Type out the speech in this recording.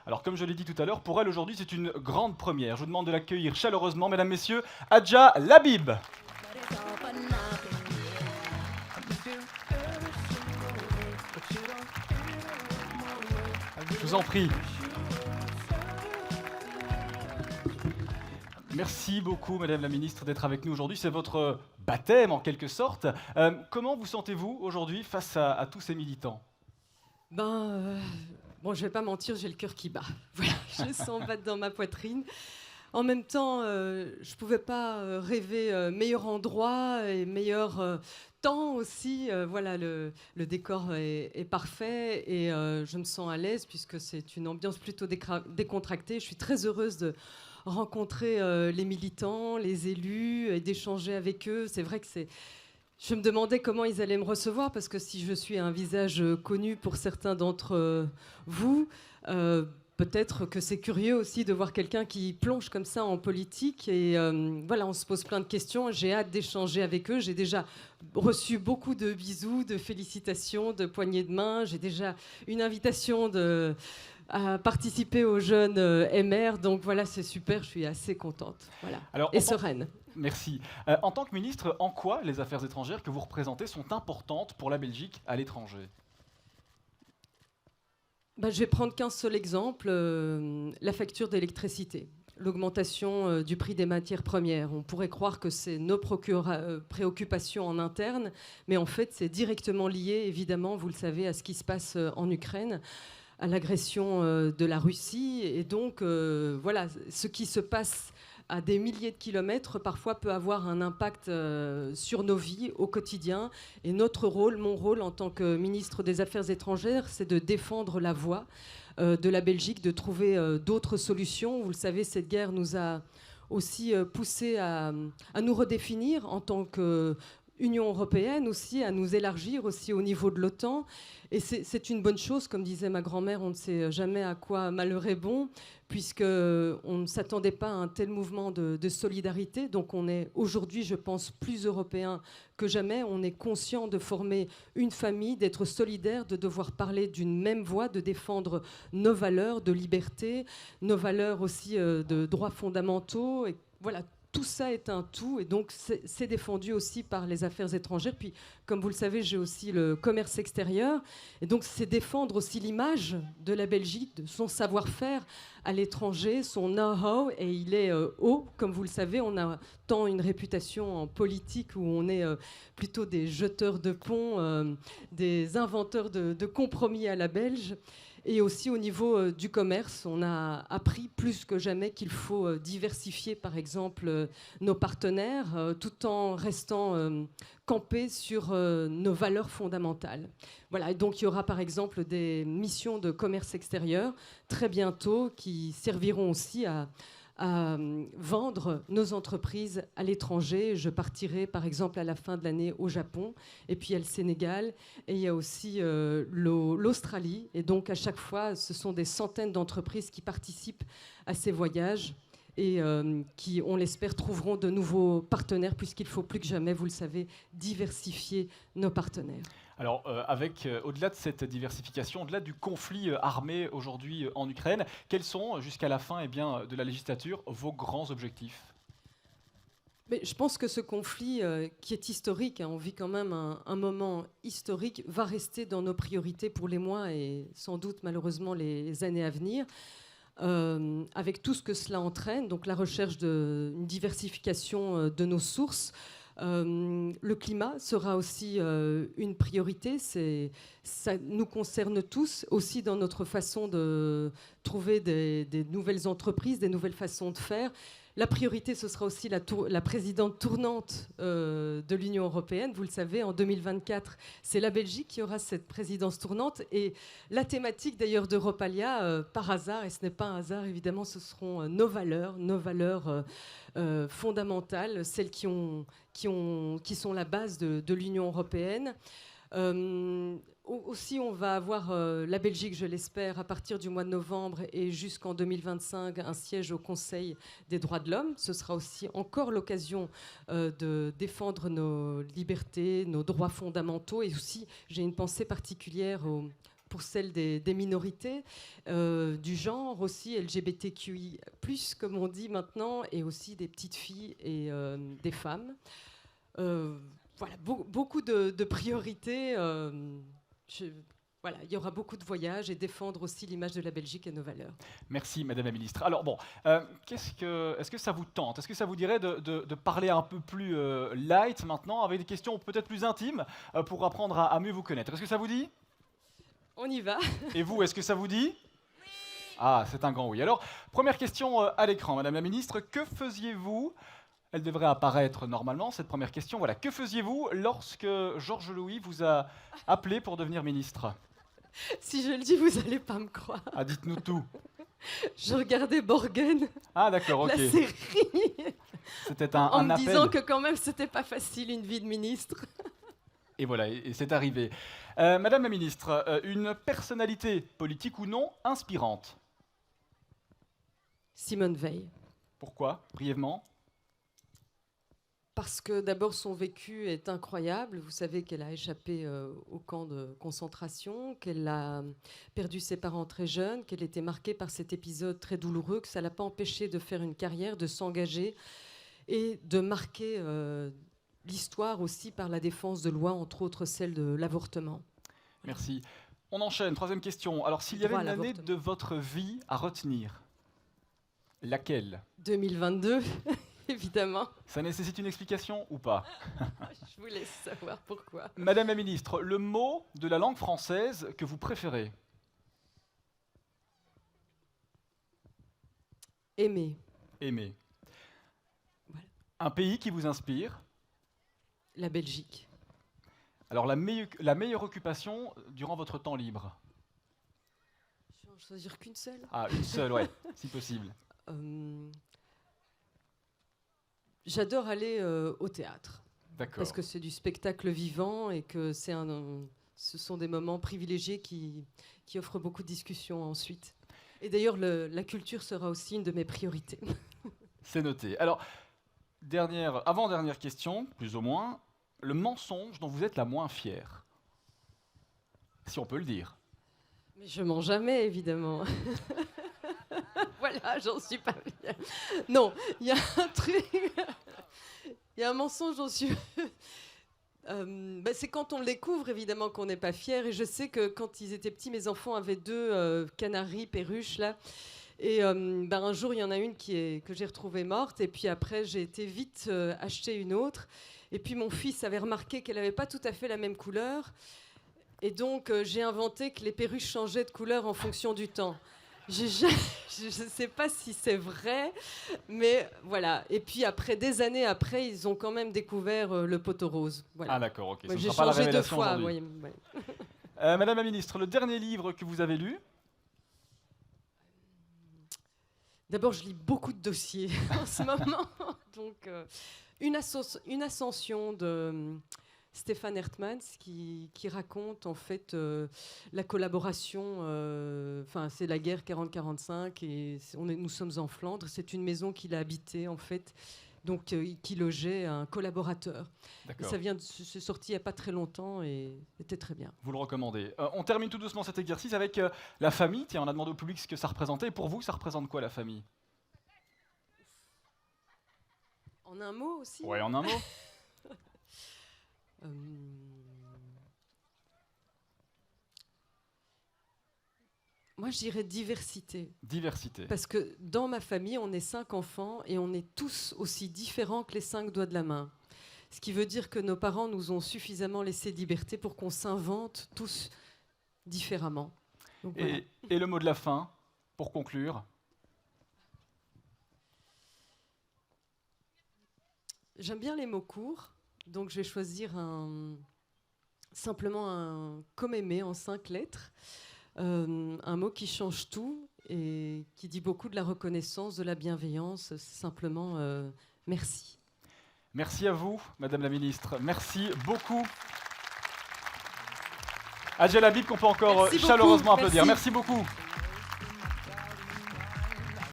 Alors, comme je l'ai dit tout à l'heure, pour elle aujourd'hui, c'est une grande première. Je vous demande de l'accueillir chaleureusement, mesdames, messieurs, Adja Labib. Je vous en prie. Merci beaucoup, Madame la Ministre, d'être avec nous aujourd'hui. C'est votre baptême, en quelque sorte. Comment vous sentez-vous aujourd'hui face à tous ces militants? Bon, je vais pas mentir, j'ai le cœur qui bat. Voilà, je sens battre dans ma poitrine. En même temps, je pouvais pas rêver meilleur endroit et meilleur temps aussi. Voilà, le décor est parfait et je me sens à l'aise puisque c'est une ambiance plutôt décontractée. Je suis très heureuse de rencontrer les militants, les élus et d'échanger avec eux. C'est vrai que je me demandais comment ils allaient me recevoir parce que si je suis un visage connu pour certains d'entre vous, euh, peut-être que c'est curieux aussi de voir quelqu'un qui plonge comme ça en politique. Et voilà, on se pose plein de questions. J'ai hâte d'échanger avec eux. J'ai déjà reçu beaucoup de bisous, de félicitations, de poignées de main. J'ai déjà une invitation à participer aux jeunes MR. Donc voilà, c'est super. Je suis assez contente. Voilà. Alors, Et sereine. Merci. En tant que ministre, en quoi les affaires étrangères que vous représentez sont importantes pour la Belgique à l'étranger? Je vais prendre qu'un seul exemple, la facture d'électricité. L'augmentation du prix des matières premières. On pourrait croire que c'est nos préoccupations en interne, mais en fait, c'est directement lié, évidemment, vous le savez, à ce qui se passe en Ukraine, à l'agression de la Russie. Et donc, voilà, ce qui se passe à des milliers de kilomètres, parfois peut avoir un impact sur nos vies au quotidien. Et notre rôle, mon rôle en tant que ministre des Affaires étrangères, c'est de défendre la voix de la Belgique, de trouver d'autres solutions. Vous le savez, cette guerre nous a aussi poussé à nous redéfinir en tant que Union européenne aussi, à nous élargir aussi au niveau de l'OTAN. Et c'est une bonne chose, comme disait ma grand-mère, on ne sait jamais à quoi malheur est bon, puisqu'on ne s'attendait pas à un tel mouvement de solidarité. Donc on est aujourd'hui, je pense, plus européen que jamais. On est conscient de former une famille, d'être solidaire, de devoir parler d'une même voix, de défendre nos valeurs de liberté, nos valeurs aussi de droits fondamentaux. Et voilà, tout ça est un tout et donc c'est défendu aussi par les affaires étrangères. Puis, comme vous le savez, j'ai aussi le commerce extérieur. Et donc, c'est défendre aussi l'image de la Belgique, de son savoir-faire à l'étranger, son know-how. Et il est haut. Comme vous le savez, on a tant une réputation en politique où on est plutôt des jeteurs de ponts, des inventeurs de compromis à la belge. Et aussi au niveau du commerce, on a appris plus que jamais qu'il faut diversifier, par exemple, nos partenaires, tout en restant campés sur nos valeurs fondamentales. Voilà, et donc il y aura par exemple des missions de commerce extérieur très bientôt qui serviront aussi à vendre nos entreprises à l'étranger. Je partirai par exemple à la fin de l'année au Japon, et puis il y a le Sénégal, et il y a aussi l'Australie. Et donc à chaque fois, ce sont des centaines d'entreprises qui participent à ces voyages et qui, on l'espère, trouveront de nouveaux partenaires, puisqu'il faut plus que jamais, vous le savez, diversifier nos partenaires. Alors, au-delà de cette diversification, au-delà du conflit armé aujourd'hui en Ukraine, quels sont, jusqu'à la fin de la législature, vos grands objectifs? Mais je pense que ce conflit, qui est historique, hein, on vit quand même un moment historique, va rester dans nos priorités pour les mois et sans doute malheureusement les années à venir. Avec tout ce que cela entraîne, donc la recherche d'une diversification de nos sources. Le climat sera aussi une priorité. Ça nous concerne tous, aussi dans notre façon de trouver des nouvelles entreprises, des nouvelles façons de faire. La priorité, ce sera aussi la présidente tournante de l'Union européenne. Vous le savez, en 2024, c'est la Belgique qui aura cette présidence tournante. Et la thématique d'ailleurs d'Europalia, par hasard, et ce n'est pas un hasard évidemment, ce seront nos valeurs fondamentales, celles qui sont la base de l'Union européenne. Aussi, on va avoir la Belgique, je l'espère, à partir du mois de novembre et jusqu'en 2025, un siège au Conseil des droits de l'homme. Ce sera aussi encore l'occasion de défendre nos libertés, nos droits fondamentaux. Et aussi, j'ai une pensée particulière pour celle des minorités, du genre aussi LGBTQI+, comme on dit maintenant, et aussi des petites filles et des femmes. Voilà, beaucoup de priorités. Voilà, il y aura beaucoup de voyages et défendre aussi l'image de la Belgique et nos valeurs. Merci, Madame la Ministre. Alors bon, est-ce que ça vous tente? Est-ce que ça vous dirait de parler un peu plus light maintenant, avec des questions peut-être plus intimes, pour apprendre à mieux vous connaître? Est-ce que ça vous dit? On y va. Et vous, est-ce que ça vous dit? Ah, c'est un grand oui. Alors, première question à l'écran, Madame la Ministre. Que faisiez-vous? Elle devrait apparaître normalement, cette première question. Voilà. Que faisiez-vous lorsque Georges Louis vous a appelé pour devenir ministre? Si je le dis, vous n'allez pas me croire. Ah, dites-nous tout. Je regardais Borgen, Ah, d'accord, ok. la série, C'était en un me appel. disant que quand même, c'était pas facile une vie de ministre. Et voilà, et c'est arrivé. Madame la Ministre, une personnalité politique ou non inspirante? Simone Veil. Pourquoi? Brièvement. Parce que d'abord, son vécu est incroyable. Vous savez qu'elle a échappé au camp de concentration, qu'elle a perdu ses parents très jeunes, qu'elle était marquée par cet épisode très douloureux, que ça ne l'a pas empêchée de faire une carrière, de s'engager et de marquer l'histoire aussi par la défense de lois, entre autres celle de l'avortement. Merci. On enchaîne, troisième question. Alors, s'il y avait Droit à une année l'avortement. de votre vie à retenir, laquelle? 2022, évidemment. Ça nécessite une explication ou pas? Je vous laisse savoir pourquoi. Madame la Ministre, le mot de la langue française que vous préférez? Aimer. Aimer. Voilà. Un pays qui vous inspire? La Belgique. Alors, la meilleure occupation durant votre temps libre? Je vais en choisir qu'une seule. Ah, une seule, ouais, si possible. J'adore aller au théâtre. D'accord. Parce que c'est du spectacle vivant et que ce sont des moments privilégiés qui offrent beaucoup de discussions ensuite. Et d'ailleurs, la culture sera aussi une de mes priorités. C'est noté. Alors, avant-dernière question, plus ou moins, le mensonge dont vous êtes la moins fière? Si on peut le dire. Mais je mens jamais, évidemment. Voilà, j'en suis pas fière. Non, il y a un truc... Il y a un mensonge dont je suis... c'est quand on le découvre, évidemment, qu'on n'est pas fier. Et je sais que quand ils étaient petits, mes enfants avaient 2 canaris perruches, là. Et un jour, il y en a une que j'ai retrouvée morte. Et puis après, j'ai été vite acheter une autre. Et puis mon fils avait remarqué qu'elle n'avait pas tout à fait la même couleur. Et donc, j'ai inventé que les perruches changeaient de couleur en fonction du temps. Je ne sais pas si c'est vrai, mais voilà. Et puis après, des années après, ils ont quand même découvert le poteau rose. Voilà. Ah d'accord, ok. Ouais, Ce j'ai ne sera pas la changé 2 révélation fois. aujourd'hui. Ouais. Madame la Ministre, le dernier livre que vous avez lu? D'abord, je lis beaucoup de dossiers en ce moment. Donc, une ascension de Stéphane Hertmans qui raconte en fait la collaboration. C'est la guerre 40-45 et nous sommes en Flandre. C'est une maison qu'il a habitée en fait, donc qui logeait un collaborateur. Et ça c'est sorti il n'y a pas très longtemps et c'était très bien. Vous le recommandez. On termine tout doucement cet exercice avec la famille. Tiens, on a demandé au public ce que ça représentait. Et pour vous, ça représente quoi la famille? En un mot aussi? Ouais, en un mot. Moi, je dirais diversité. Diversité. Parce que dans ma famille, on est 5 enfants et on est tous aussi différents que les 5 doigts de la main. Ce qui veut dire que nos parents nous ont suffisamment laissé de liberté pour qu'on s'invente tous différemment. Donc, voilà. Et le mot de la fin, pour conclure? J'aime bien les mots courts, donc je vais choisir simplement un comme aimer en 5 lettres. Un mot qui change tout et qui dit beaucoup de la reconnaissance, de la bienveillance. C'est simplement merci. Merci à vous, Madame la Ministre. Merci beaucoup. Adjel Habib, qu'on peut encore chaleureusement applaudir. Merci beaucoup.